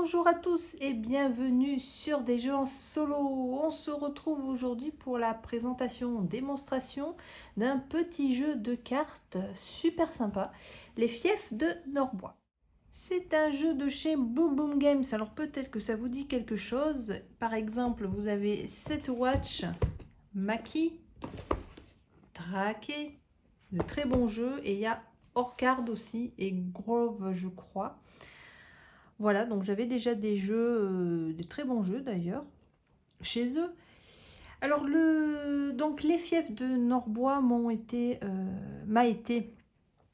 Bonjour à tous et bienvenue sur des jeux en solo. On se retrouve aujourd'hui pour la présentation, démonstration d'un petit jeu de cartes super sympa, les fiefs de Norbois. C'est un jeu de chez Boom Boom Games, alors peut-être que ça vous dit quelque chose. Par exemple, vous avez Set Watch, Maki, Traqué, de très bons jeux, et il y a Orcard aussi et Grove je crois. Voilà, donc j'avais déjà des jeux, des très bons jeux d'ailleurs, chez eux. Alors, donc les fiefs de Norbois m'a été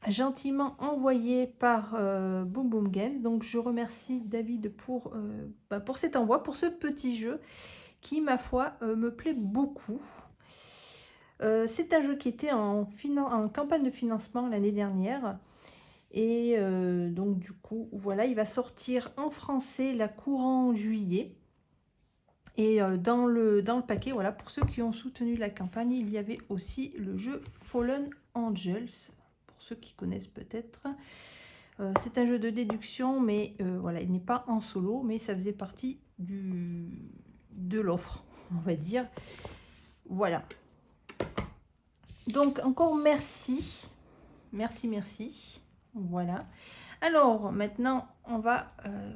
gentiment envoyé par Boom Boom Games. Donc je remercie David pour cet envoi, pour ce petit jeu qui, ma foi, me plaît beaucoup. C'est un jeu qui était en campagne de financement l'année dernière. Et donc du coup, voilà, il va sortir en français la courant juillet. Et dans le paquet, voilà, pour ceux qui ont soutenu la campagne, il y avait aussi le jeu Fallen Angels, pour ceux qui connaissent peut-être. C'est un jeu de déduction, mais voilà, il n'est pas en solo, mais ça faisait partie de l'offre, on va dire. Voilà. Donc encore merci. Merci. Voilà. Alors maintenant on va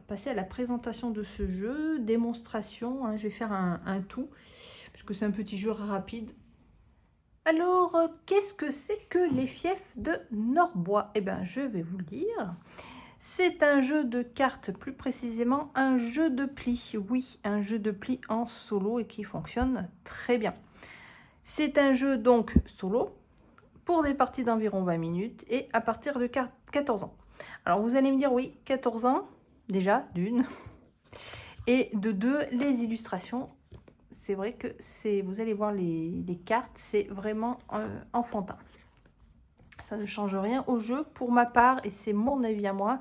passer à la présentation de ce jeu, démonstration, hein, je vais faire un tout, puisque c'est un petit jeu rapide. Alors qu'est-ce que c'est que les fiefs de Norbois? Eh bien je vais vous le dire. C'est un jeu de cartes, plus précisément un jeu de pli. Oui, un jeu de pli en solo et qui fonctionne très bien. C'est un jeu donc solo, pour des parties d'environ 20 minutes et à partir de 14 ans. Alors vous allez me dire, oui, 14 ans, déjà, d'une. Et de deux, les illustrations. C'est vrai que vous allez voir les cartes, c'est vraiment enfantin. Ça ne change rien au jeu. Pour ma part, et c'est mon avis à moi,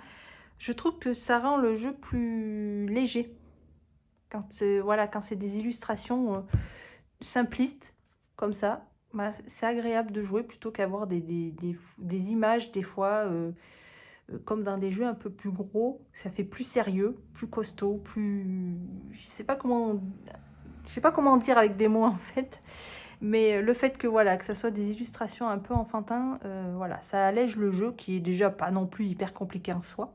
je trouve que ça rend le jeu plus léger. Quand c'est des illustrations simplistes, comme ça, bah, c'est agréable de jouer plutôt qu'avoir des images des fois comme dans des jeux un peu plus gros. Ça fait plus sérieux, plus costaud, plus... je sais pas comment dire avec des mots en fait, mais le fait que voilà, que ça soit des illustrations un peu enfantins, voilà, ça allège le jeu qui est déjà pas non plus hyper compliqué en soi.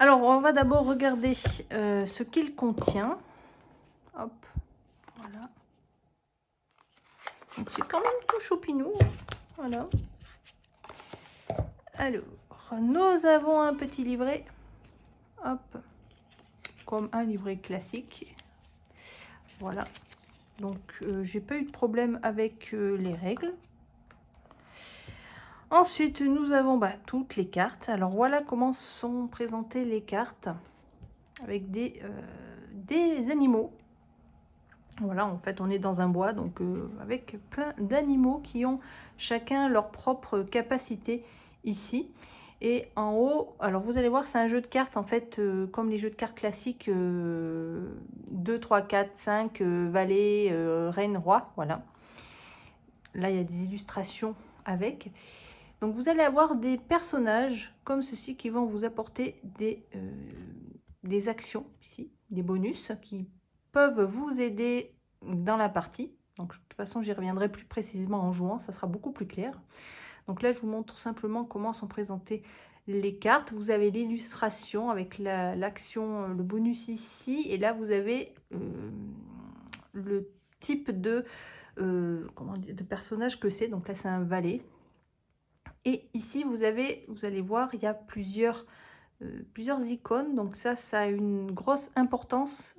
Alors on va d'abord regarder ce qu'il contient. Hop, voilà. Donc c'est quand même tout choupinou. Voilà. Alors, nous avons un petit livret. Hop. Comme un livret classique. Voilà. Donc, j'ai pas eu de problème avec les règles. Ensuite, nous avons toutes les cartes. Alors, voilà comment sont présentées les cartes. Avec des animaux. Voilà, en fait, on est dans un bois, donc avec plein d'animaux qui ont chacun leur propre capacité ici. Et en haut, alors vous allez voir, c'est un jeu de cartes, en fait, comme les jeux de cartes classiques, 2, 3, 4, 5, valet, reine, roi, voilà. Là, il y a des illustrations avec. Donc, vous allez avoir des personnages comme ceci qui vont vous apporter des actions, ici, des bonus qui peuvent vous aider dans la partie. Donc, de toute façon, j'y reviendrai plus précisément en jouant, ça sera beaucoup plus clair. Donc là, je vous montre simplement comment sont présentées les cartes. Vous avez l'illustration avec l'action, le bonus ici. Et là, vous avez le type de personnage que c'est. Donc là, c'est un valet. Et ici, vous allez voir, il y a plusieurs icônes. Donc ça a une grosse importance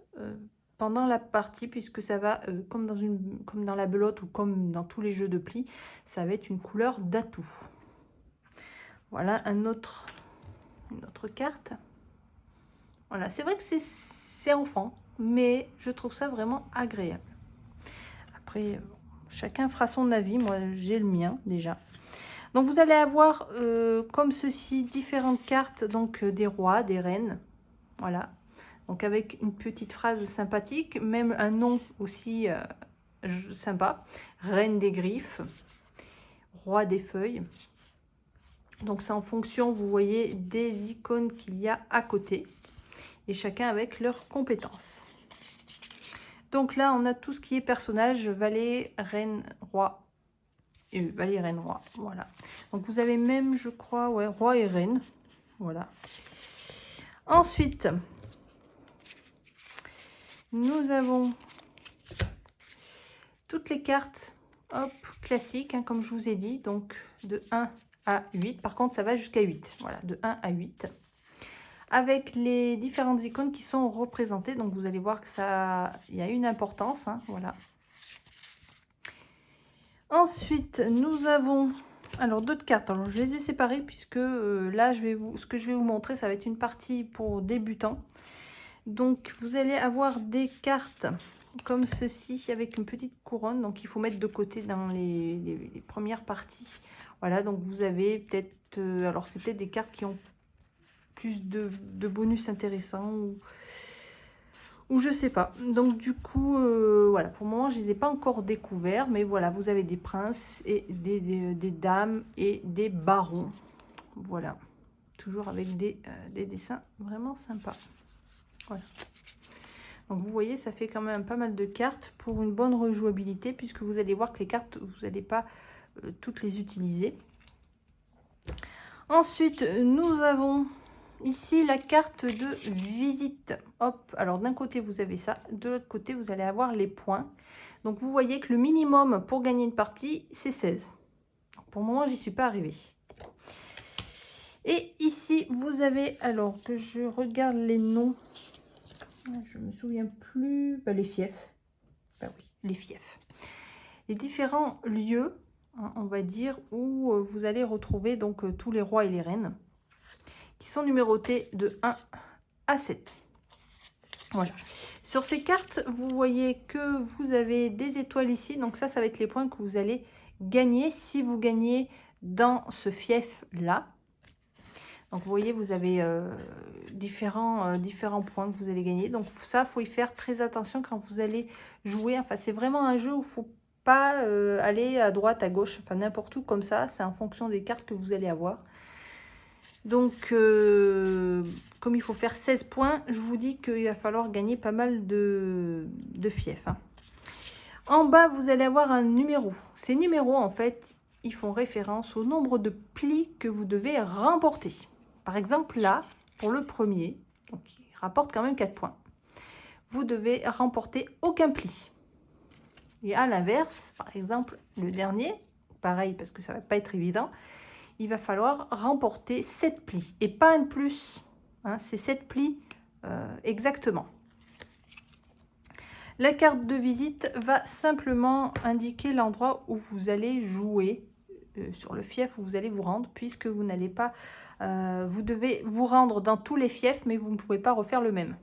pendant la partie, puisque ça va, comme dans la belote ou comme dans tous les jeux de pli, ça va être une couleur d'atout. Voilà une autre carte. Voilà, c'est vrai que c'est enfant, mais je trouve ça vraiment agréable. Après, chacun fera son avis. Moi, j'ai le mien déjà. Donc, vous allez avoir comme ceci différentes cartes, donc des rois, des reines. Voilà. Donc, avec une petite phrase sympathique, même un nom aussi sympa. Reine des griffes, roi des feuilles. Donc, c'est en fonction, vous voyez, des icônes qu'il y a à côté. et chacun avec leurs compétences. Donc là, on a tout ce qui est personnage, valet, reine, roi. Valet, reine, roi. Voilà. Donc vous avez même, je crois, ouais, roi et reine. Voilà. Ensuite, nous avons toutes les cartes, hop, classiques, hein, comme je vous ai dit. Donc de 1 à 8. Par contre, ça va jusqu'à 8. Voilà, de 1 à 8. Avec les différentes icônes qui sont représentées. Donc vous allez voir que ça, il y a une importance, hein, voilà. Ensuite, nous avons alors d'autres cartes. Alors je les ai séparées puisque là, ce que je vais vous montrer, ça va être une partie pour débutants. Donc vous allez avoir des cartes comme ceci avec une petite couronne. Donc il faut mettre de côté dans les premières parties. Voilà, donc vous avez peut-être, alors c'est peut-être des cartes qui ont plus de bonus intéressants ou je sais pas. Donc du coup, voilà, pour le moment je les ai pas encore découverts, mais voilà, vous avez des princes et des dames et des barons. Voilà, toujours avec des dessins vraiment sympas. Voilà. Donc vous voyez, ça fait quand même pas mal de cartes pour une bonne rejouabilité, puisque vous allez voir que les cartes, vous n'allez pas toutes les utiliser. Ensuite, nous avons ici la carte de visite. Hop, alors d'un côté vous avez ça, de l'autre côté vous allez avoir les points. Donc vous voyez que le minimum pour gagner une partie, c'est 16. Pour le moment, j'y suis pas arrivée. Et ici, vous avez, alors que je regarde les noms, je me souviens plus, bah, les fiefs. Bah oui, les fiefs. Les différents lieux, hein, on va dire, où vous allez retrouver donc tous les rois et les reines qui sont numérotés de 1 à 7. Voilà. Sur ces cartes, vous voyez que vous avez des étoiles ici. Donc ça va être les points que vous allez gagner si vous gagnez dans ce fief-là. Donc vous voyez, vous avez différents points que vous allez gagner. Donc ça, il faut y faire très attention quand vous allez jouer. Enfin, c'est vraiment un jeu où il ne faut pas aller à droite, à gauche, enfin n'importe où comme ça. C'est en fonction des cartes que vous allez avoir. Donc, comme il faut faire 16 points, je vous dis qu'il va falloir gagner pas mal de fiefs. Hein. En bas, vous allez avoir un numéro. Ces numéros, en fait, ils font référence au nombre de plis que vous devez remporter. Par exemple, là, pour le premier, donc il rapporte quand même 4 points. Vous devez remporter aucun pli. Et à l'inverse, par exemple, le dernier, pareil, parce que ça ne va pas être évident, il va falloir remporter 7 plis et pas un de plus. Hein, c'est 7 plis exactement. La carte de visite va simplement indiquer l'endroit où vous allez jouer sur le fief où vous allez vous rendre, puisque vous n'allez pas, vous devez vous rendre dans tous les fiefs, mais vous ne pouvez pas refaire le même.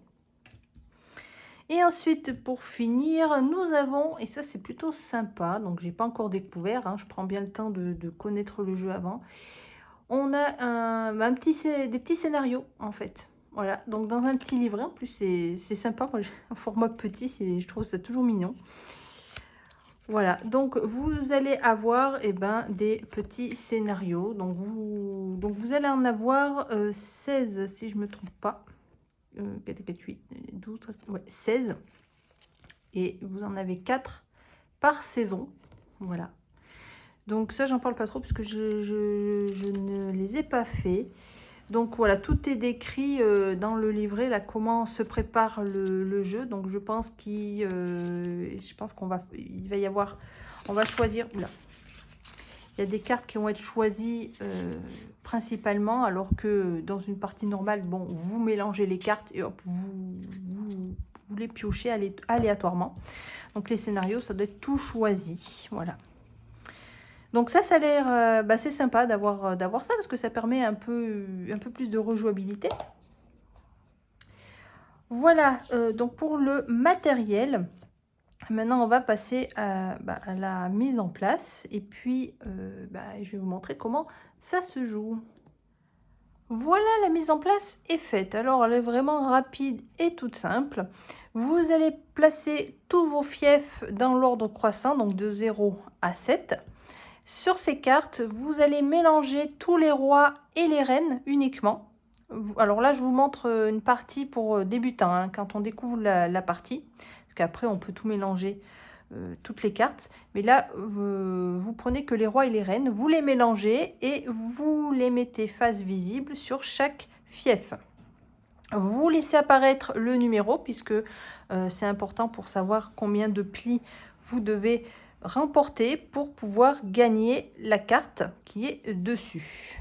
Et ensuite, pour finir, nous avons, et ça c'est plutôt sympa, donc j'ai pas encore découvert, hein, je prends bien le temps de connaître le jeu avant. On a des petits scénarios en fait. Voilà, donc dans un petit livret, en plus c'est sympa, moi, un format petit, je trouve ça toujours mignon. Voilà, donc vous allez avoir des petits scénarios. Donc vous allez en avoir 16 si je ne me trompe pas. 4, 4, 8, 12, 13, ouais, 16. Et vous en avez 4 par saison. Voilà. Donc ça, j'en parle pas trop puisque je ne les ai pas fait. Donc voilà, tout est décrit dans le livret, là, comment se prépare le jeu. Donc je pense qu'il va y avoir, on va choisir, oula, il y a des cartes qui vont être choisies principalement, alors que dans une partie normale, bon, vous mélangez les cartes et hop, vous les piochez aléatoirement. Donc les scénarios, ça doit être tout choisi, voilà. Donc ça a l'air, c'est sympa d'avoir ça, parce que ça permet un peu plus de rejouabilité. Voilà, donc pour le matériel, maintenant on va passer à la mise en place. Et puis, je vais vous montrer comment ça se joue. Voilà, la mise en place est faite. Alors, elle est vraiment rapide et toute simple. Vous allez placer tous vos fiefs dans l'ordre croissant, donc de 0 à 7. Sur ces cartes, vous allez mélanger tous les rois et les reines uniquement. Alors là, je vous montre une partie pour débutants, hein, quand on découvre la partie. Parce qu'après, on peut tout mélanger, toutes les cartes. Mais là, vous prenez que les rois et les reines, vous les mélangez et vous les mettez face visible sur chaque fief. Vous laissez apparaître le numéro, puisque c'est important pour savoir combien de plis vous devez remporter pour pouvoir gagner la carte qui est dessus.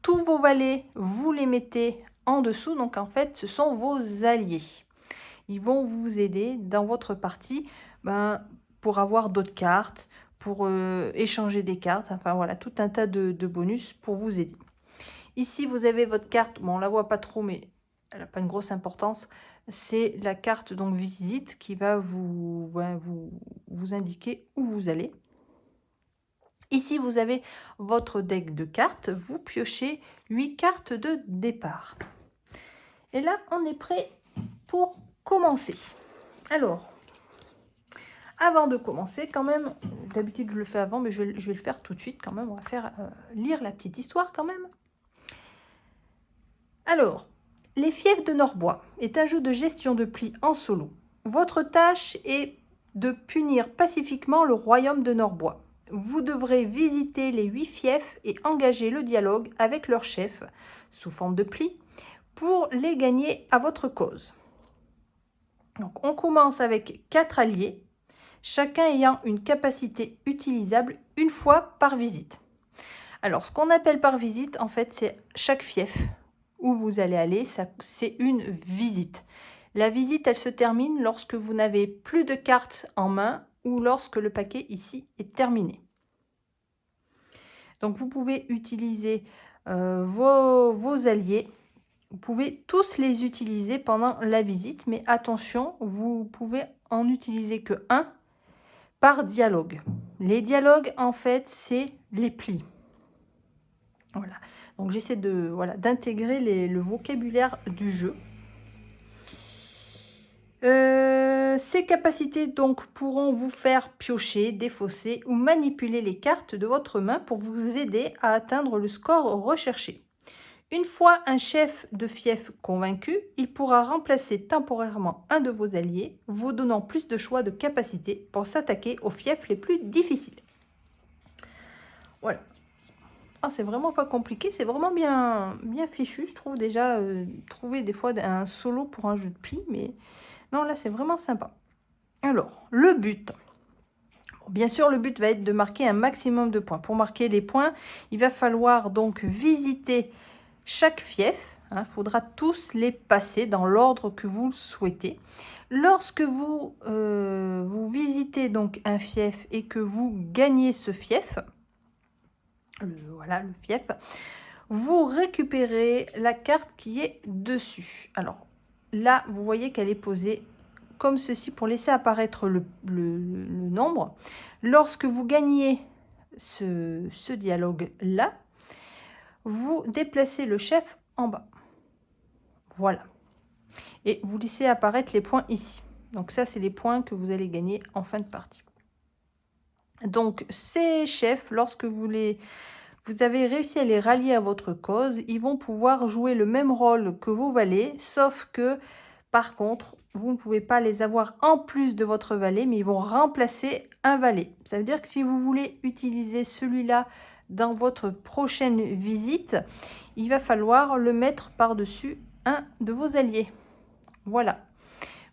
Tous vos valets, vous les mettez en dessous, donc en fait, ce sont vos alliés. Ils vont vous aider dans votre partie pour avoir d'autres cartes, pour échanger des cartes, enfin voilà, tout un tas de bonus pour vous aider. Ici, vous avez votre carte, bon, on la voit pas trop, mais elle n'a pas une grosse importance. C'est la carte donc visite qui va vous indiquer où vous allez. Ici, vous avez votre deck de cartes. Vous piochez 8 cartes de départ. Et là, on est prêt pour commencer. Alors, avant de commencer, quand même, d'habitude je le fais avant, mais je vais le faire tout de suite quand même. On va faire lire la petite histoire quand même. Alors, les fiefs de Norbois est un jeu de gestion de plis en solo. Votre tâche est de punir pacifiquement le royaume de Norbois. Vous devrez visiter les 8 fiefs et engager le dialogue avec leur chef, sous forme de plis, pour les gagner à votre cause. Donc, on commence avec 4 alliés, chacun ayant une capacité utilisable une fois par visite. Alors, ce qu'on appelle par visite, en fait, c'est chaque fief où vous allez aller, c'est une visite. La visite, elle se termine lorsque vous n'avez plus de cartes en main ou lorsque le paquet ici est terminé. Donc, vous pouvez utiliser vos alliés. Vous pouvez tous les utiliser pendant la visite, mais attention, vous pouvez en utiliser que un par dialogue. Les dialogues, en fait, c'est les plis. Voilà. Donc, j'essaie de d'intégrer le vocabulaire du jeu. Ces capacités donc pourront vous faire piocher, défausser ou manipuler les cartes de votre main pour vous aider à atteindre le score recherché. Une fois un chef de fief convaincu, il pourra remplacer temporairement un de vos alliés, vous donnant plus de choix de capacités pour s'attaquer aux fiefs les plus difficiles. Voilà. Ah, c'est vraiment pas compliqué, c'est vraiment bien fichu, je trouve déjà. Trouver des fois un solo pour un jeu de plis, mais non, là c'est vraiment sympa. Alors, le but. Bien sûr, le but va être de marquer un maximum de points. Pour marquer les points, il va falloir donc visiter chaque fief. Il faudra tous les passer dans l'ordre que vous souhaitez. Lorsque vous visitez donc un fief et que vous gagnez ce fief, le fief, vous récupérez la carte qui est dessus. Alors là, vous voyez qu'elle est posée comme ceci pour laisser apparaître le nombre. Lorsque vous gagnez ce dialogue-là, vous déplacez le chef en bas. Voilà. Et vous laissez apparaître les points ici. Donc ça, c'est les points que vous allez gagner en fin de partie. Donc ces chefs, lorsque vous avez réussi à les rallier à votre cause, ils vont pouvoir jouer le même rôle que vos valets, sauf que par contre, vous ne pouvez pas les avoir en plus de votre valet, mais ils vont remplacer un valet. Ça veut dire que si vous voulez utiliser celui-là dans votre prochaine visite, il va falloir le mettre par-dessus un de vos alliés. Voilà.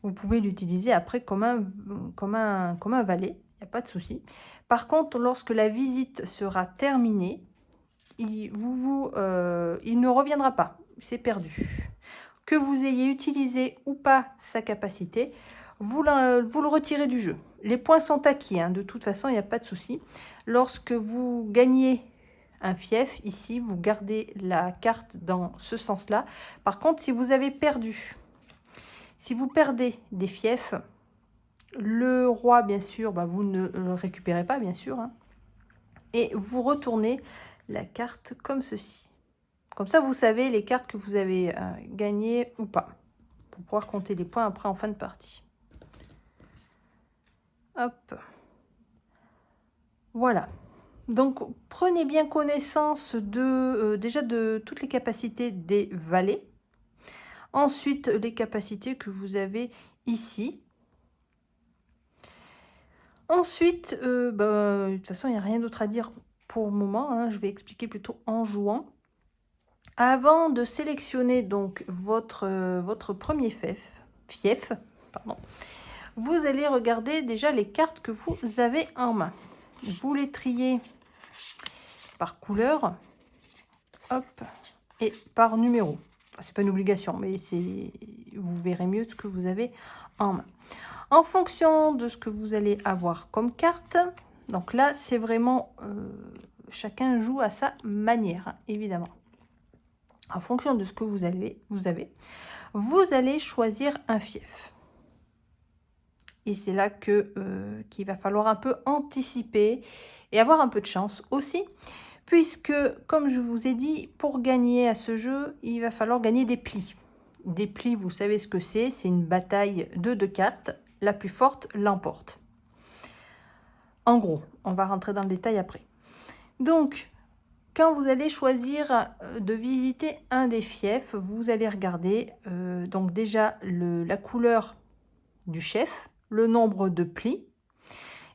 Vous pouvez l'utiliser après comme un valet, il n'y a pas de souci. Par contre, lorsque la visite sera terminée, il ne reviendra pas, c'est perdu. Que vous ayez utilisé ou pas sa capacité, vous le retirez du jeu. Les points sont acquis, de toute façon, il n'y a pas de souci. Lorsque vous gagnez un fief, ici, vous gardez la carte dans ce sens-là. Par contre, si vous avez perdu, si vous perdez des fiefs, le roi, bien sûr, vous ne le récupérez pas, bien sûr. Et vous retournez la carte comme ceci. Comme ça, vous savez les cartes que vous avez gagnées ou pas. Pour pouvoir compter les points après en fin de partie. Hop. Voilà. Donc, prenez bien connaissance déjà de toutes les capacités des valets. Ensuite, les capacités que vous avez ici. Ensuite, de toute façon, il n'y a rien d'autre à dire pour le moment, hein. Je vais expliquer plutôt en jouant. Avant de sélectionner donc votre premier fief, pardon, vous allez regarder déjà les cartes que vous avez en main. Vous les triez par couleur, hop, et par numéro. Enfin, c'est pas une obligation, mais vous verrez mieux ce que vous avez en main. En fonction de ce que vous allez avoir comme carte, donc là, c'est vraiment... chacun joue à sa manière, hein, évidemment. En fonction de ce que vous allez choisir un fief. Et c'est là qu'il va falloir un peu anticiper et avoir un peu de chance aussi. Puisque, comme je vous ai dit, pour gagner à ce jeu, il va falloir gagner des plis. Des plis, vous savez ce que c'est une bataille de 2 cartes. La plus forte l'emporte. En gros, on va rentrer dans le détail après. Donc, quand vous allez choisir de visiter un des fiefs, vous allez regarder donc déjà la couleur du chef, le nombre de plis,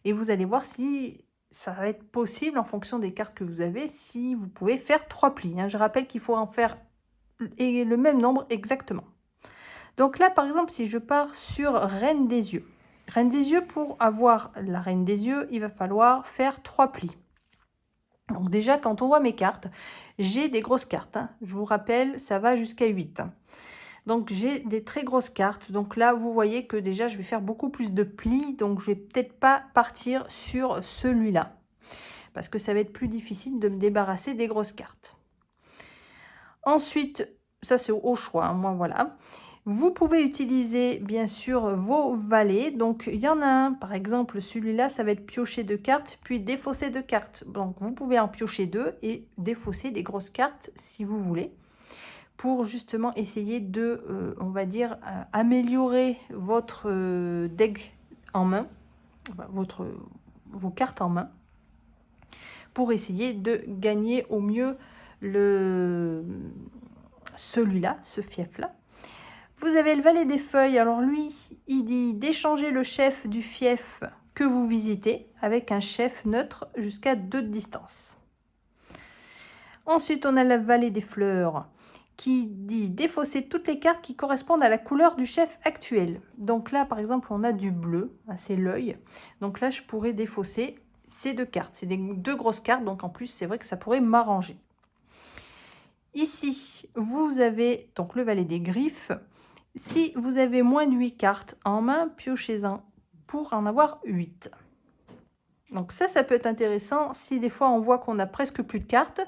et vous allez voir si ça va être possible en fonction des cartes que vous avez, si vous pouvez faire 3 plis. Hein. Je rappelle qu'il faut en faire le même nombre exactement. Donc là, par exemple, si je pars sur Reine des yeux. Reine des yeux, pour avoir la Reine des yeux, il va falloir faire 3 plis. Donc déjà, quand on voit mes cartes, j'ai des grosses cartes. Hein. Je vous rappelle, ça va jusqu'à 8. Donc j'ai des très grosses cartes. Donc là, vous voyez que déjà, je vais faire beaucoup plus de plis. Donc je vais peut-être pas partir sur celui-là. Parce que ça va être plus difficile de me débarrasser des grosses cartes. Ensuite, ça c'est au choix, hein, moi voilà. Vous pouvez utiliser bien sûr vos valets. Donc il y en a un, par exemple celui-là, ça va être piocher 2 cartes, puis défausser 2 cartes. Donc vous pouvez en piocher 2 et défausser des grosses cartes si vous voulez. Pour justement essayer de, on va dire, améliorer votre deck en main, enfin, vos cartes en main, pour essayer de gagner au mieux celui-là, ce fief-là. Vous avez le valet des feuilles. Alors lui, il dit d'échanger le chef du fief que vous visitez avec un chef neutre jusqu'à 2 de distance. Ensuite, on a la valet des fleurs qui dit défausser toutes les cartes qui correspondent à la couleur du chef actuel. Donc là, par exemple, on a du bleu, c'est l'œil. Donc là, je pourrais défausser ces 2 cartes. C'est 2 grosses cartes, donc en plus, c'est vrai que ça pourrait m'arranger. Ici, vous avez donc le valet des griffes. Si vous avez moins de 8 cartes en main, piochez-en pour en avoir 8. Donc ça peut être intéressant si des fois on voit qu'on a presque plus de cartes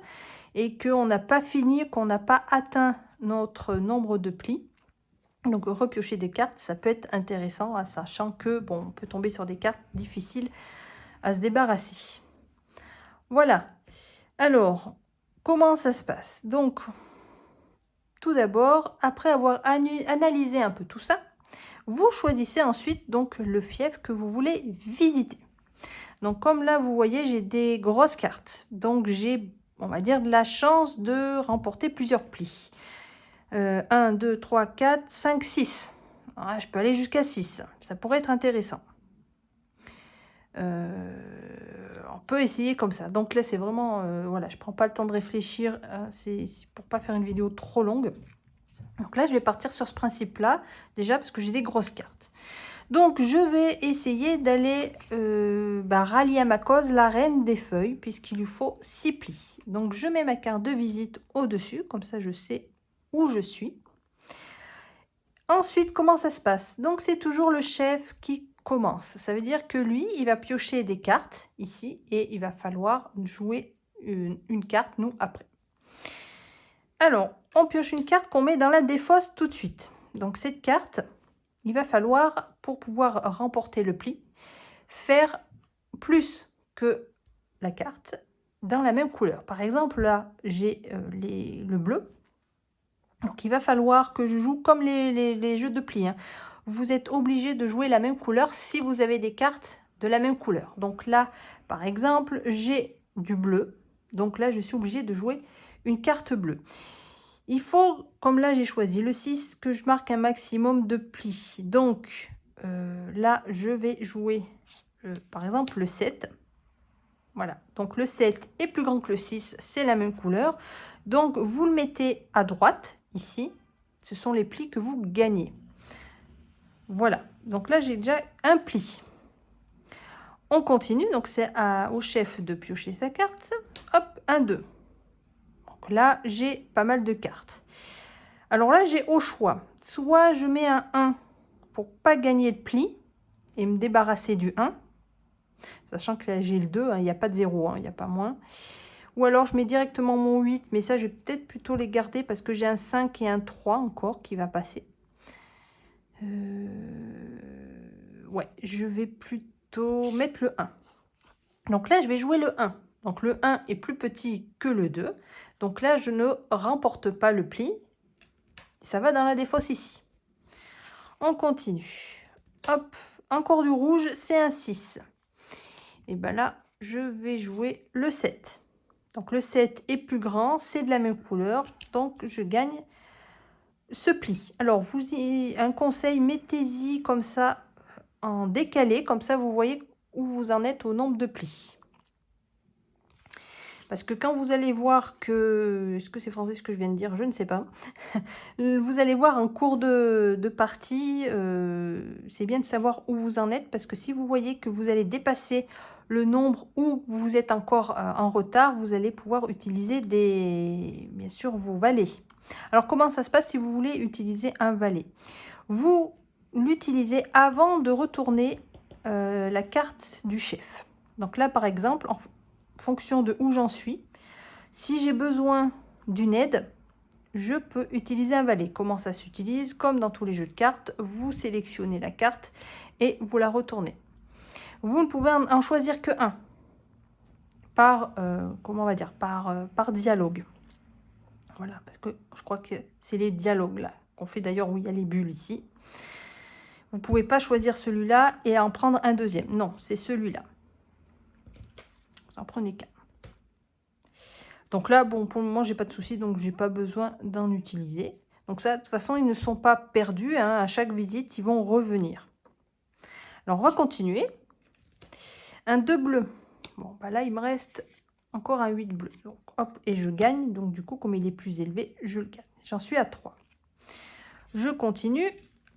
et qu'on n'a pas fini, qu'on n'a pas atteint notre nombre de plis. Donc repiocher des cartes, ça peut être intéressant, sachant que bon, on peut tomber sur des cartes difficiles à se débarrasser. Voilà. Alors, comment ça se passe? Donc, tout d'abord, après avoir analysé un peu tout ça, vous choisissez ensuite donc le fief que vous voulez visiter. Donc comme là, vous voyez, j'ai des grosses cartes. Donc j'ai, on va dire, de la chance de remporter plusieurs plis. 1, 2, 3, 4, 5, 6. Ah, je peux aller jusqu'à 6. Ça pourrait être intéressant. On peut essayer comme ça. Donc là, c'est vraiment... voilà, je prends pas le temps de réfléchir. C'est pour pas faire une vidéo trop longue. Donc là, je vais partir sur ce principe-là, déjà parce que j'ai des grosses cartes. Donc, je vais essayer d'aller rallier à ma cause la reine des feuilles, puisqu'il lui faut 6 plis. Donc, je mets ma carte de visite au-dessus, comme ça, je sais où je suis. Ensuite, comment ça se passe? Donc, c'est toujours le chef qui commence. Ça veut dire que lui, il va piocher des cartes ici, et il va falloir jouer une carte, nous, après. Alors, on pioche une carte qu'on met dans la défausse tout de suite. Donc, cette carte, il va falloir, pour pouvoir remporter le pli, faire plus que la carte dans la même couleur. Par exemple, là, j'ai le bleu. Donc, il va falloir que je joue comme les jeux de pli. Hein. Vous êtes obligé de jouer la même couleur si vous avez des cartes de la même couleur. Donc là, par exemple, j'ai du bleu. Donc là, je suis obligée de jouer une carte bleue. Il faut, comme là j'ai choisi le 6, que je marque un maximum de plis. Donc là, je vais jouer par exemple le 7. Voilà, donc le 7 est plus grand que le 6, c'est la même couleur. Donc vous le mettez à droite, ici. Ce sont les plis que vous gagnez. Voilà, donc là j'ai déjà un pli. On continue, donc c'est au chef de piocher sa carte. Hop, 1, 2. Donc là, j'ai pas mal de cartes. Alors là, j'ai au choix. Soit je mets un 1 pour pas gagner de pli et me débarrasser du 1. Sachant que là, j'ai le 2, il n'y a pas de 0, il n'y a pas moins. Ou alors, je mets directement mon 8, mais ça, je vais peut-être plutôt les garder parce que j'ai un 5 et un 3 encore qui va passer. Ouais, je vais plutôt mettre le 1. Donc là, je vais jouer le 1. Donc le 1 est plus petit que le 2. Donc là, je ne remporte pas le pli. Ça va dans la défausse ici. On continue. Hop, encore du rouge, c'est un 6. Et bien là, je vais jouer le 7. Donc le 7 est plus grand, c'est de la même couleur. Donc je gagne ce pli. Alors, un conseil, mettez-y comme ça en décalé. Comme ça, vous voyez où vous en êtes au nombre de plis. Parce que quand vous allez voir que... Est-ce que c'est français ce que je viens de dire? Je ne sais pas. Vous allez voir en cours de partie, c'est bien de savoir où vous en êtes. Parce que si vous voyez que vous allez dépasser le nombre où vous êtes encore en retard, vous allez pouvoir utiliser bien sûr vos valets. Alors comment ça se passe si vous voulez utiliser un valet? Vous l'utilisez avant de retourner la carte du chef. Donc là par exemple, en fonction de où j'en suis, si j'ai besoin d'une aide, je peux utiliser un valet. Comment ça s'utilise? Comme dans tous les jeux de cartes, vous sélectionnez la carte et vous la retournez. Vous ne pouvez en choisir que un par, comment on va dire, par dialogue. Voilà, parce que je crois que c'est les dialogues là qu'on fait d'ailleurs où il y a les bulles ici. Vous ne pouvez pas choisir celui-là et en prendre un deuxième. Non, c'est celui-là. Vous en prenez qu'un. Donc là, bon, pour le moment, j'ai pas de souci, donc j'ai pas besoin d'en utiliser. Donc ça, de toute façon, ils ne sont pas perdus. Hein, à chaque visite, ils vont revenir. Alors, on va continuer. Un 2 bleu. Bon, bah là, il me reste encore un 8 bleu. Donc, hop, et je gagne. Donc, du coup, comme il est plus élevé, je le gagne. J'en suis à 3. Je continue.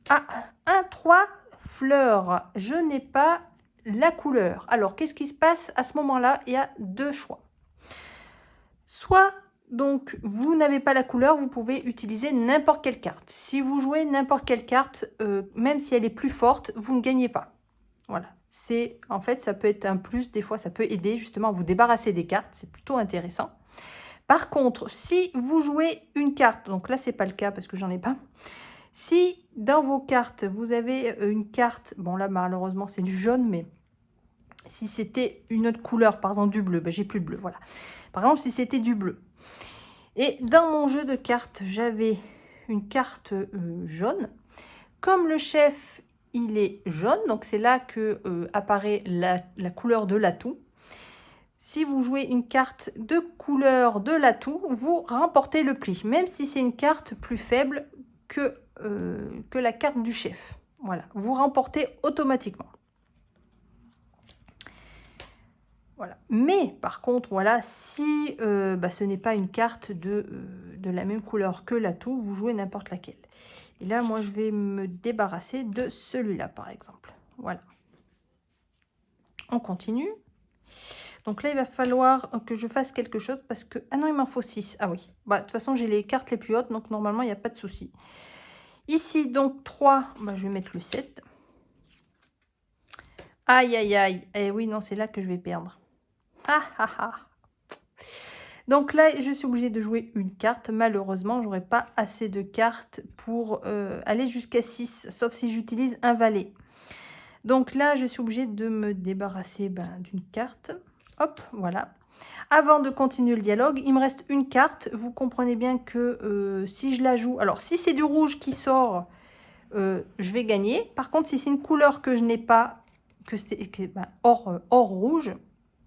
Ah, un 3 fleurs. Je n'ai pas la couleur. Alors, qu'est-ce qui se passe à ce moment-là? Il y a deux choix. Soit, donc, vous n'avez pas la couleur, vous pouvez utiliser n'importe quelle carte. Si vous jouez n'importe quelle carte, même si elle est plus forte, vous ne gagnez pas. Voilà. En fait, ça peut être un plus. Des fois, ça peut aider justement à vous débarrasser des cartes. C'est plutôt intéressant. Par contre, si vous jouez une carte, donc là, c'est pas le cas parce que j'en ai pas. Si dans vos cartes, vous avez une carte, bon là, malheureusement, c'est du jaune, mais si c'était une autre couleur, par exemple du bleu, ben, j'ai plus de bleu, voilà. Par exemple, si c'était du bleu. Et dans mon jeu de cartes, j'avais une carte jaune. Comme le chef, il est jaune, donc c'est là que apparaît la couleur de l'atout. Si vous jouez une carte de couleur de l'atout, vous remportez le pli, même si c'est une carte plus faible que la carte du chef. Voilà, vous remportez automatiquement. Voilà. Mais par contre, voilà, si ce n'est pas une carte de la même couleur que l'atout, vous jouez n'importe laquelle. Et là, moi, je vais me débarrasser de celui-là, par exemple. Voilà. On continue. Donc là, il va falloir que je fasse quelque chose parce que... Ah non, il m'en faut 6. Ah oui. Bah, de toute façon, j'ai les cartes les plus hautes, donc normalement, il n'y a pas de souci. Ici, donc 3, bah, je vais mettre le 7. Aïe, aïe, aïe. Eh oui, non, c'est là que je vais perdre. Ah, ah, ah. Donc là, je suis obligée de jouer une carte. Malheureusement, j'aurai pas assez de cartes pour aller jusqu'à 6, sauf si j'utilise un valet. Donc là, je suis obligée de me débarrasser d'une carte. Hop, voilà. Avant de continuer le dialogue, il me reste une carte. Vous comprenez bien que si je la joue... Alors, si c'est du rouge qui sort, je vais gagner. Par contre, si c'est une couleur que je n'ai pas, hors rouge,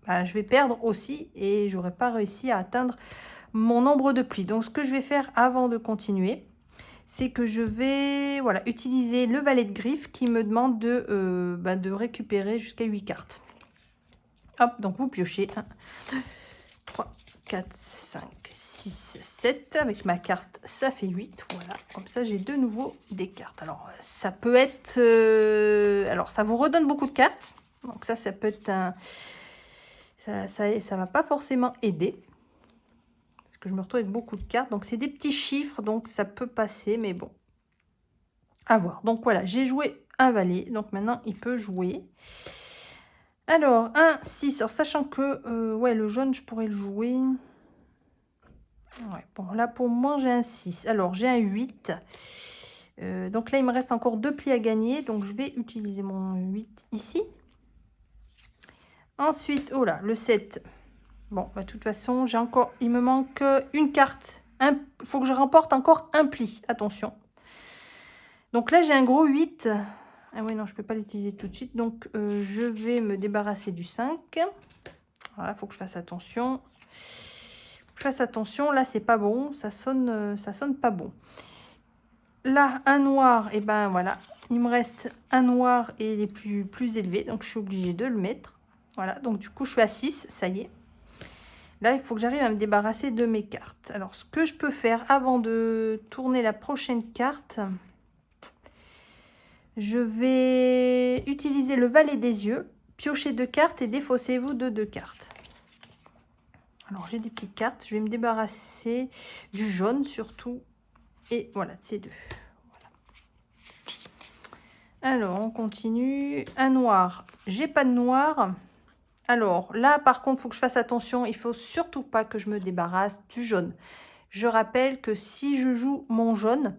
je vais perdre aussi et j'aurais pas réussi à atteindre mon nombre de plis. Donc ce que je vais faire avant de continuer, c'est que je vais voilà, utiliser le valet de griffe qui me demande de récupérer jusqu'à 8 cartes. Hop, donc vous piochez 1, 2, 3, 4, 5, 6, 7. Avec ma carte, ça fait 8. Voilà, comme ça j'ai de nouveau des cartes. Alors ça peut être... alors ça vous redonne beaucoup de cartes. Donc ça peut être un... Ça va pas forcément aider. Parce que je me retrouve avec beaucoup de cartes. Donc c'est des petits chiffres, donc ça peut passer, mais bon. À voir. Donc voilà, j'ai joué un valet. Donc maintenant, il peut jouer. Alors, 1, 6. Alors, sachant que ouais, le jaune, je pourrais le jouer. Ouais, bon, là, pour moi, j'ai un 6. Alors, j'ai un 8. Donc là, il me reste encore 2 plis à gagner. Donc, je vais utiliser mon 8 ici. Ensuite, oh là, le 7. Bon, bah, de toute façon, j'ai encore... Il me manque une carte. Il faut que je remporte encore un pli. Attention. Donc là, j'ai un gros 8. Ah oui, non, je ne peux pas l'utiliser tout de suite. Donc, je vais me débarrasser du 5. Voilà, il faut que je fasse attention. Là, c'est pas bon. Ça sonne pas bon. Là, un noir, et ben voilà. Il me reste un noir et il est plus élevé. Donc, je suis obligée de le mettre. Voilà, donc du coup, je suis à 6. Ça y est. Là, il faut que j'arrive à me débarrasser de mes cartes. Alors, ce que je peux faire avant de tourner la prochaine carte... Je vais utiliser le valet des yeux, piocher 2 cartes et défaussez-vous de 2 cartes. Alors, j'ai des petites cartes. Je vais me débarrasser du jaune surtout. Et voilà, de ces deux. Voilà. Alors, on continue. Un noir. J'ai pas de noir. Alors, là, par contre, il faut que je fasse attention. Il faut surtout pas que je me débarrasse du jaune. Je rappelle que si je joue mon jaune,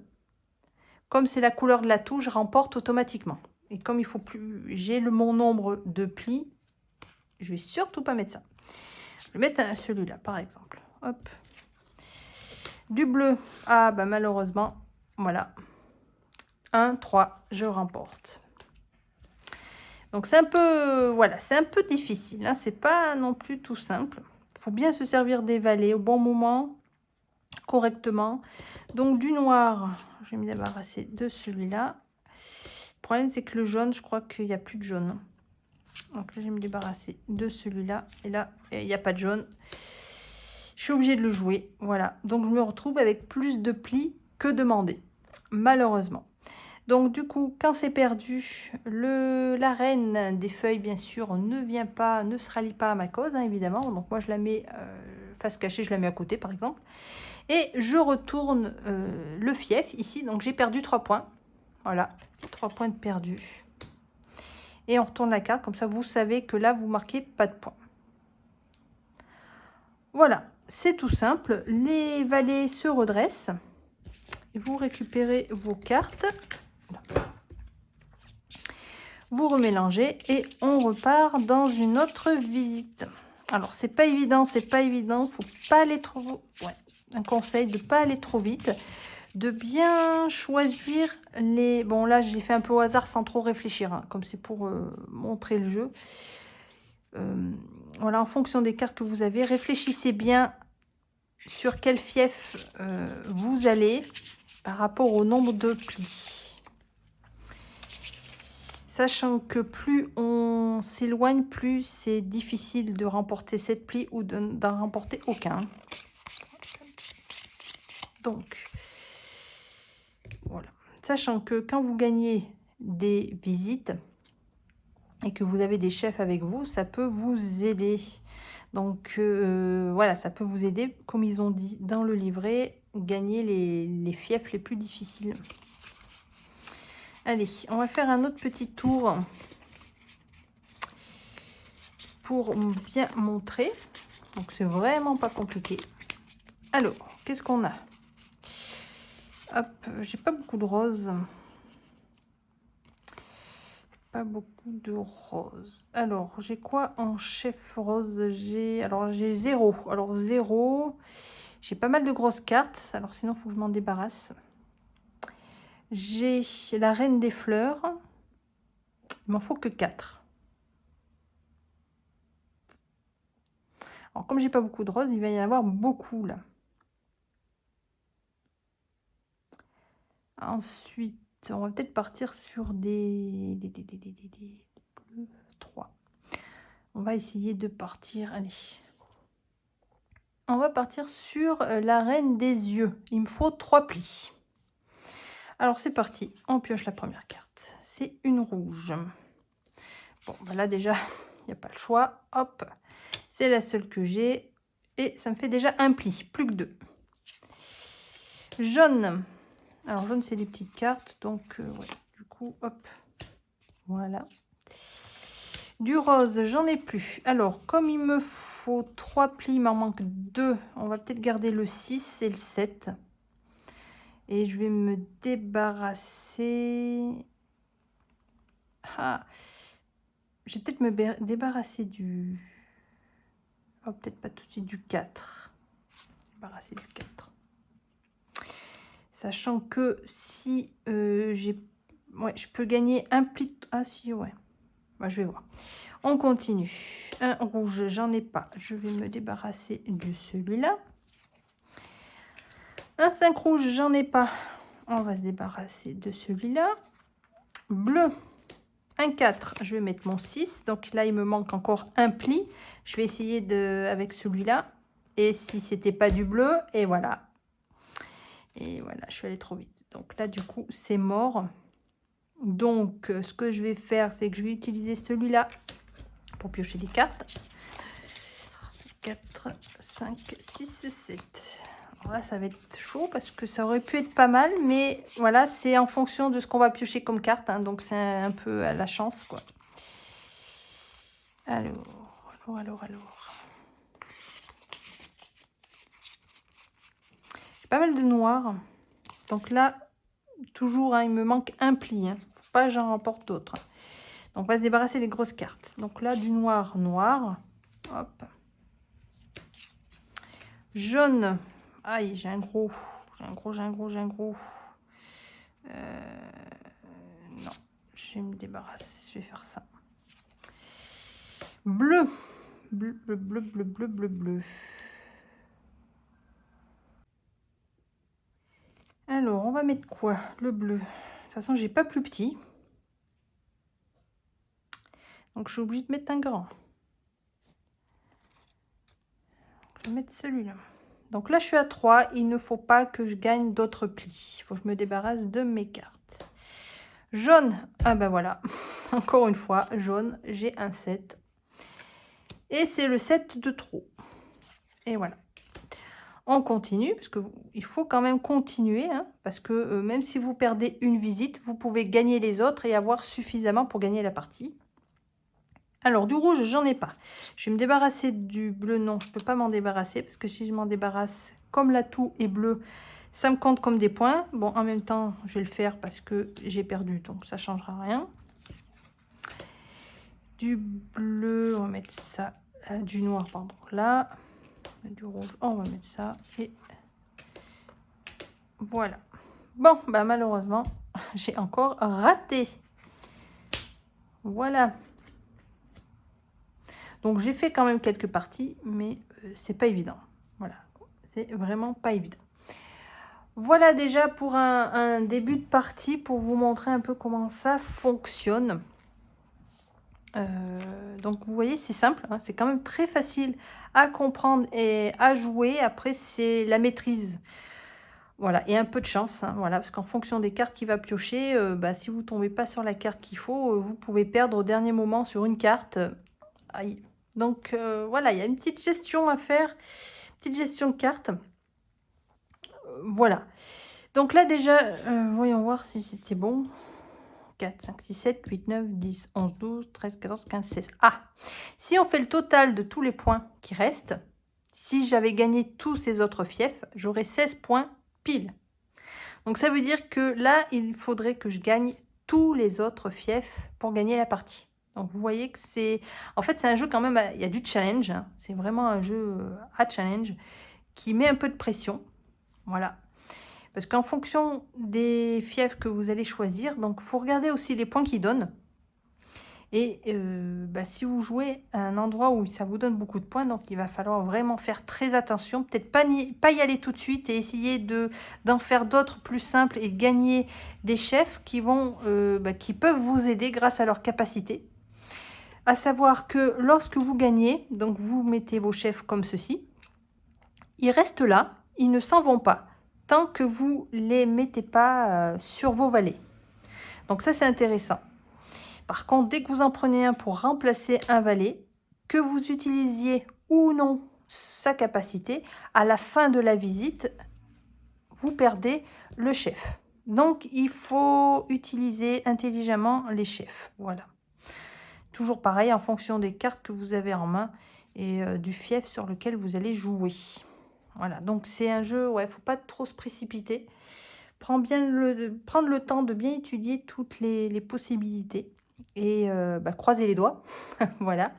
comme c'est la couleur de l'atout, je remporte automatiquement. Et comme il faut plus, j'ai mon nombre de plis, je vais surtout pas mettre ça. Je vais mettre celui-là, par exemple. Hop. Du bleu. Ah, bah malheureusement, voilà. 1, 3, je remporte. Donc c'est un peu, voilà, c'est un peu difficile. Hein. C'est pas non plus tout simple. Il faut bien se servir des valets au bon moment, correctement. Donc du noir, je vais me débarrasser de celui-là. Le problème, c'est que le jaune, je crois qu'il n'y a plus de jaune. Donc là, je vais me débarrasser de celui-là. Et là, il n'y a pas de jaune. Je suis obligée de le jouer. Voilà. Donc, je me retrouve avec plus de plis que demandé. Malheureusement. Donc, du coup, quand c'est perdu, la reine des feuilles, bien sûr, ne se rallie pas à ma cause, hein, évidemment. Donc, moi, je la mets face cachée, je la mets à côté, par exemple. Et je retourne le fief ici. Donc, j'ai perdu 3 points. Voilà. 3 points de perdu. Et on retourne la carte, comme ça vous savez que là vous marquez pas de points. Voilà, c'est tout simple. Les valets se redressent. Vous récupérez vos cartes. Vous remélangez et on repart dans une autre visite. Alors c'est pas évident, faut pas aller trop... Ouais, un conseil de pas aller trop vite. De bien choisir les... Bon, là, j'ai fait un peu au hasard sans trop réfléchir, hein, comme c'est pour montrer le jeu. Voilà, en fonction des cartes que vous avez, réfléchissez bien sur quel fief vous allez par rapport au nombre de plis. Sachant que plus on s'éloigne, plus c'est difficile de remporter 7 plis ou d'en remporter aucun. Donc... Voilà. Sachant que quand vous gagnez des visites et que vous avez des chefs avec vous, ça peut vous aider. Donc voilà, ça peut vous aider, comme ils ont dit dans le livret, gagner les fiefs les plus difficiles. Allez, on va faire un autre petit tour pour bien montrer. Donc c'est vraiment pas compliqué. Alors, qu'est-ce qu'on a? Hop, j'ai pas beaucoup de roses. Pas beaucoup de roses. Alors, j'ai quoi en chef rose? J'ai 0. Alors, 0. J'ai pas mal de grosses cartes. Alors, sinon, il faut que je m'en débarrasse. J'ai la reine des fleurs. Il m'en faut que 4. Alors, comme j'ai pas beaucoup de roses, il va y en avoir beaucoup là. Ensuite, on va peut-être partir sur des 3. On va essayer de partir, allez. On va partir sur la reine des yeux. Il me faut 3 plis. Alors c'est parti, on pioche la première carte. C'est une rouge. Bon, ben là déjà, il n'y a pas le choix. Hop, c'est la seule que j'ai. Et ça me fait déjà un pli, plus que 2. Jaune. Alors jaune, c'est des petites cartes. Donc, ouais, du coup, hop, voilà. Du rose, j'en ai plus. Alors, comme il me faut 3 plis, il m'en manque 2. On va peut-être garder le 6 et le 7. Et je vais me débarrasser... Ah, je vais peut-être me débarrasser du... Oh, peut-être pas tout de suite du 4. Débarrasser du 4. Sachant que si j'ai... Ouais, je peux gagner un pli... Ah si, ouais. Bah, je vais voir. On continue. Un rouge, j'en ai pas. Je vais me débarrasser de celui-là. Un 5 rouge, j'en ai pas. On va se débarrasser de celui-là. Bleu. Un 4, je vais mettre mon 6. Donc là, il me manque encore un pli. Je vais essayer de avec celui-là. Et si c'était pas du bleu, et voilà. Et voilà, je suis allée trop vite. Donc là, du coup, c'est mort. Donc, ce que je vais faire, c'est que je vais utiliser celui-là pour piocher des cartes. 4, 5, 6, 7. Alors là, ça va être chaud parce que ça aurait pu être pas mal. Mais voilà, c'est en fonction de ce qu'on va piocher comme carte. Hein, donc, c'est un peu à la chance, quoi. Alors. J'ai pas mal de noir. Donc là, toujours, hein, il me manque un pli. Hein. Faut pas que j'en remporte d'autres. Donc, on va se débarrasser des grosses cartes. Donc là, du noir. Hop. Jaune. Aïe, j'ai un gros. Non, je vais me débarrasser. Je vais faire ça. Bleu. Bleu. Alors, on va mettre quoi? Le bleu. De toute façon, j'ai pas plus petit. Donc, je suis obligée de mettre un grand. Je vais mettre celui-là. Donc là, je suis à 3. Il ne faut pas que je gagne d'autres plis. Il faut que je me débarrasse de mes cartes. Jaune. Ah ben voilà. Encore une fois, jaune. J'ai un 7. Et c'est le 7 de trop. Et voilà. On continue, parce qu'il faut quand même continuer. Hein, parce que même si vous perdez une visite, vous pouvez gagner les autres et avoir suffisamment pour gagner la partie. Alors, du rouge, j'en ai pas. Je vais me débarrasser du bleu. Non, je ne peux pas m'en débarrasser. Parce que si je m'en débarrasse, comme l'atout est bleu, ça me compte comme des points. Bon, en même temps, je vais le faire parce que j'ai perdu. Donc, ça ne changera rien. Du bleu, on va mettre ça. Du noir, pardon, là. Du rouge, on va mettre ça. Et voilà. Bon, bah malheureusement, j'ai encore raté. Voilà. Donc j'ai fait quand même quelques parties, mais c'est pas évident. Voilà, c'est vraiment pas évident. Voilà déjà pour un début de partie, pour vous montrer un peu comment ça fonctionne. Donc vous voyez, c'est simple, hein, c'est quand même très facile à comprendre et à jouer. Après, c'est la maîtrise. Voilà, et un peu de chance, hein, voilà, parce qu'en fonction des cartes qu'il va piocher, bah, si vous tombez pas sur la carte qu'il faut, vous pouvez perdre au dernier moment sur une carte. Aïe. Donc voilà, il y a une petite gestion à faire, petite gestion de cartes. Voilà. Donc là déjà, voyons voir si c'était bon. 4, 5, 6, 7, 8, 9, 10, 11, 12, 13, 14, 15, 16. Ah, si on fait le total de tous les points qui restent, si j'avais gagné tous ces autres fiefs, j'aurais 16 points pile. Donc ça veut dire que là, il faudrait que je gagne tous les autres fiefs pour gagner la partie. Donc vous voyez que c'est... En fait, c'est un jeu quand même, il y a du challenge. Hein. C'est vraiment un jeu à challenge qui met un peu de pression. Voilà. Parce qu'en fonction des fiefs que vous allez choisir, donc il faut regarder aussi les points qu'ils donnent. Et si vous jouez à un endroit où ça vous donne beaucoup de points, donc il va falloir vraiment faire très attention. Peut-être pas y aller tout de suite et essayer d'en faire d'autres plus simples et gagner des chefs qui peuvent vous aider grâce à leur capacité. À savoir que lorsque vous gagnez, donc vous mettez vos chefs comme ceci, ils restent là, ils ne s'en vont pas, tant que vous ne les mettez pas sur vos valets. Donc ça, c'est intéressant. Par contre, dès que vous en prenez un pour remplacer un valet, que vous utilisiez ou non sa capacité, à la fin de la visite, vous perdez le chef. Donc, il faut utiliser intelligemment les chefs. Voilà. Toujours pareil, en fonction des cartes que vous avez en main et du fief sur lequel vous allez jouer. Voilà, donc c'est un jeu, ouais, faut pas trop se précipiter. Prendre le temps de bien étudier toutes les possibilités et croiser les doigts. Voilà.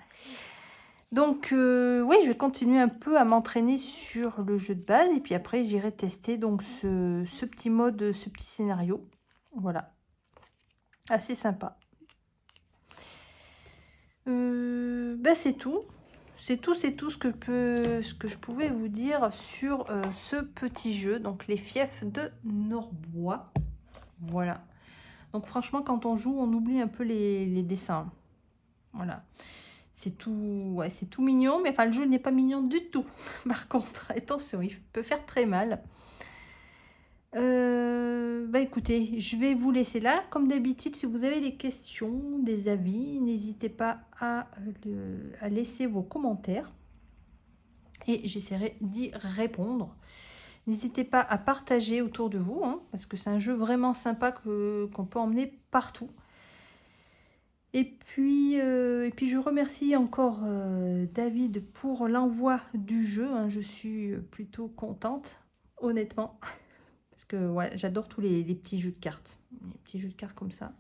Donc, oui, je vais continuer un peu à m'entraîner sur le jeu de base et puis après, j'irai tester donc ce petit mode, ce petit scénario. Voilà. Assez sympa. C'est tout. C'est tout ce que je pouvais vous dire sur ce petit jeu, donc les fiefs de Norbois. Voilà. Donc franchement, quand on joue, on oublie un peu les dessins. Voilà. C'est tout, ouais, c'est tout mignon, mais enfin le jeu n'est pas mignon du tout. Par contre, attention, il peut faire très mal. Écoutez, je vais vous laisser là. Comme d'habitude, si vous avez des questions, des avis, n'hésitez pas à laisser vos commentaires. Et j'essaierai d'y répondre. N'hésitez pas à partager autour de vous, hein, parce que c'est un jeu vraiment sympa qu'on peut emmener partout. Et puis je remercie encore David pour l'envoi du jeu. Hein. Je suis plutôt contente, honnêtement. Parce que ouais, j'adore tous les petits jeux de cartes. Les petits jeux de cartes comme ça.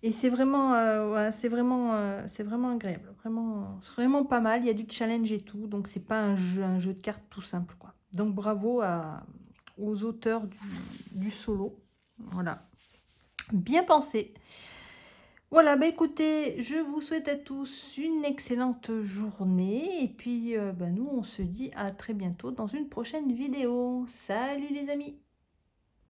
Et c'est vraiment, c'est vraiment agréable. C'est vraiment pas mal. Il y a du challenge et tout. Donc c'est pas un jeu de cartes tout simple, quoi. Donc bravo aux auteurs du solo. Voilà. Bien pensé. Voilà, écoutez, je vous souhaite à tous une excellente journée. Et puis nous, on se dit à très bientôt dans une prochaine vidéo. Salut les amis!